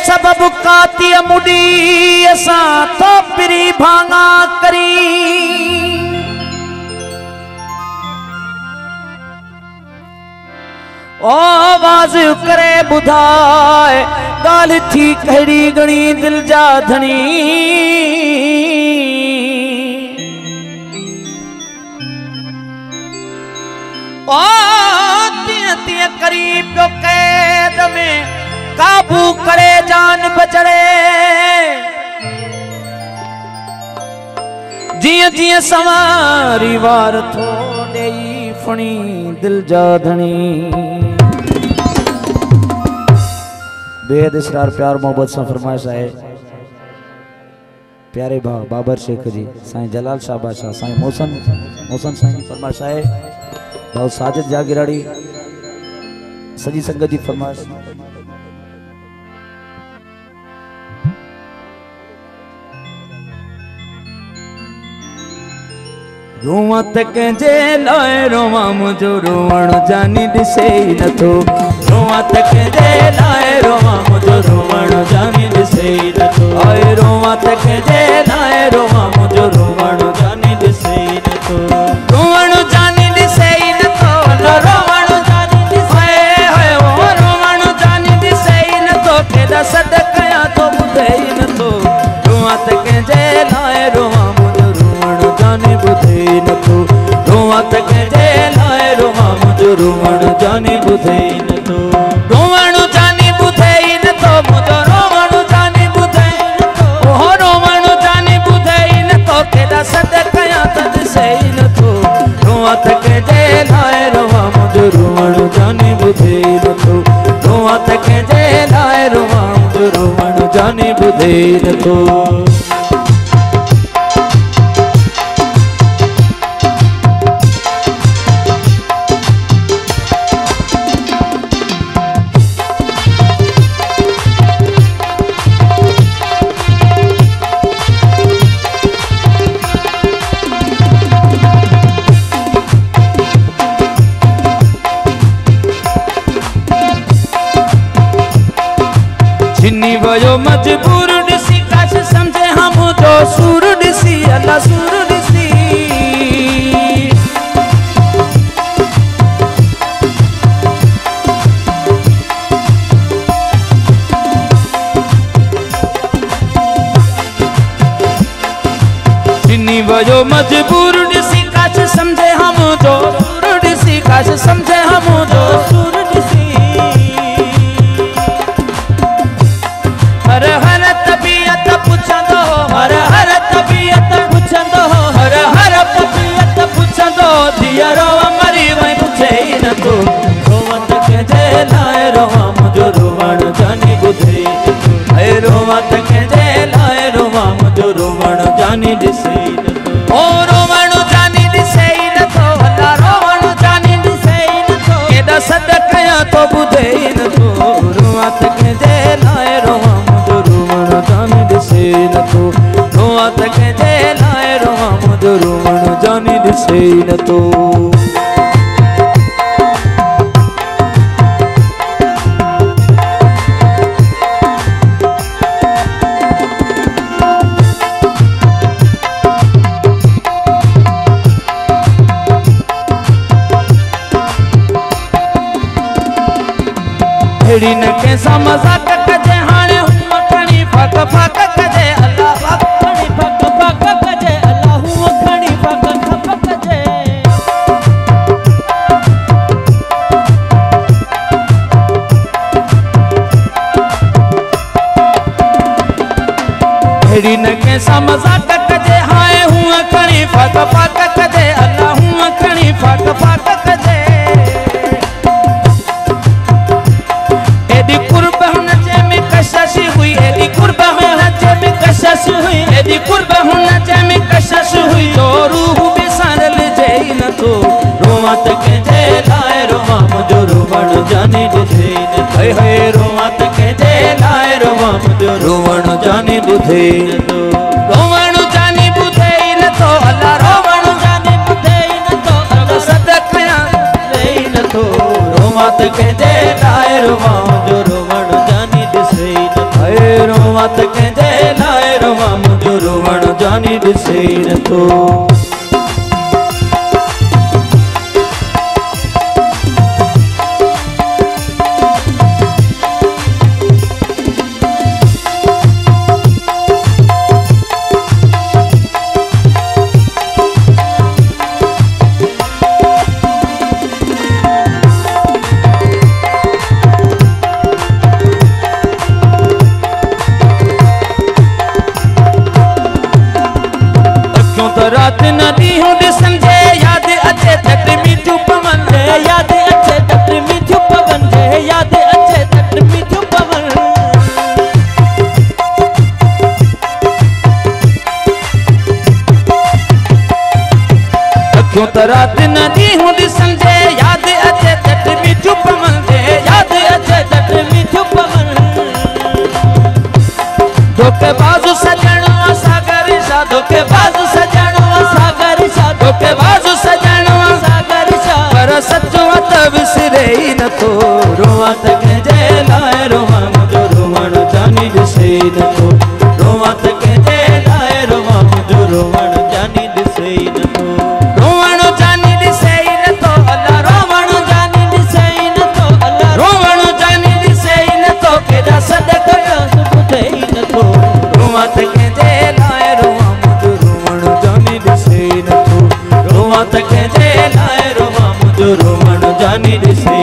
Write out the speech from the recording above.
सबब काती मुड़ी असा तो पिरी भांगा करी ओ आवाज करे बुधाए गाल थी कड़ी गणी दिल जा धनी ओ तिय तिय करीब पियो कैद में काबू करे जान बचड़े जिय जिय सवारी वार थो देई फणी दिल जा धनी बेहद इसरार प्यार मोहब्बत से फरमाइश है प्यारे बाबर शेख जी साईं जलाल शाह बादशाह साईं मोहसन साईं फरमाइश है भाऊ साजिद जागिराड़ी सजी संगत जी फरमाइश रोवा तक जे लाए रोवा मुझो रोवण जानी दिसे न थो रोवा तक जे लाए रोवा मुझो रोवण जानी दिसे न थो आए रोवा तक जे लाए रोवा मुझो रोवण जानी दिसे न थो रोवण जानी दिसे न थो रोवण जानी दिसे है ओ रोवण जानी दिसे न थो केदा सद कया तो बुधे न थो रोवा तक जे लाए रोवा मुझो रोवण जानी बुधे न थो रोवा तक जे लाए रोवा मुझो रोवण जानी बुधे न थो रोवण जानी बुधे न थो मुझो रोवण जानी बुधे न थो ओ रोवण जानी बुधे न थो केदा सद कया तद से न थो रोवा तक जे लाए रोवा मुझो रोवण जानी बुधे न थो रोवा तक जे लाए रोवा मुझो रोवण जानी बुधे न थो वयो मजबूर दिसी काश समझे हम जो सूर दिसी अल्लाह सूर दिसी जिन्नी वयो मजबूर दिसी काश समझे हम जो सूर दिसी काश समझे हम जो सूर दिसी हर हर तबीयत पुछंदो हर हर तबीयत पुछंदो हर हर तबीयत पुछंदो दिया रोवा मरी वही पुछे न तो रोवा तक जे लाए रोवा मुझो रोवण जानी बुधे है रोवा तक जे लाए रोवा मुझो रोवण जानी दिसे ओ रोवण जानी दिसे न तो अल्लाह रोवण जानी दिसे न तो केदा सद कया तो बुधे न तो रोवा तक जे लाए रोवा जानी दिसे न तो रोवा तक जे लाए रोवा मुझो रोवण जानी दिसे न तो हेड़ी न कैसा मजाक कजे हाणे हुआ खणी फक फक कजे अल्लाह फक खणी फक फक कजे अल्लाह हुआ खणी फक फक कजे हेड़ी न कैसा मजाक कजे हाणे हुआ खणी फक फक कजे अल्लाह हुआ खणी फक फक कजे एदी कुर्ब हुन जे में कशश हुई एदी कुर्ब हुन जे में कशश हुई एदी कुर्ब हुन जे में कशश हुई तो रूह बिसारल जेई न तो रोवा तक जे लाए रोवा मुझो रोवण जानी बुधे न हाय हाय रोवा तक जे लाए रोवा मुझो रोवण जानी बुधे न तो रोवण जानी बुधे न तो अल्लाह रोवण जानी बुधे न तो अल्लाह सद कया न तो रोवा तक जे लाए रोवा मुझो रोवण जानी दिसे न हाय जानी ॾिसे नथो। रात नदी हूँ समझे याद अच्छे तट मीठू पवन जे याद अच्छे तट मीठू पवन जे याद अच्छे तट मीठू पवन। क्यों तो रात नदी हूँ समझे याद अच्छे तट मीठू पवन जे याद अच्छे तट मीठू पवन। धोखे बाजू सजणो सागर सा धोखे बाजू सजणो सागर सा धोखे बाजू सजणो सागर सा पर सचो त विसरे ही नथो। रोवा त कंहिंजे लाइ रोवा मुंहिंजो रोवण जानी ॾिसे नथो। रोवा त कंहिंजे लाइ रोवा मुंहिंजो रोवण जानी ॾिसे नथो। रोवण जानी ॾिसे नथो अल्लाह रोवण जानी ॾिसे नथो अल्लाह रोवण जानी ॾिसे नथो केॾा सॾ कया ॿुधे नथो। रोवा त कंहिंजे लाइ रोवा मुंहिंजो रोवण जानी ॾिसे नथो। रोवा त कंहिंजे लाइ रोवा मुंहिंजो रोवण जानी ॾिसे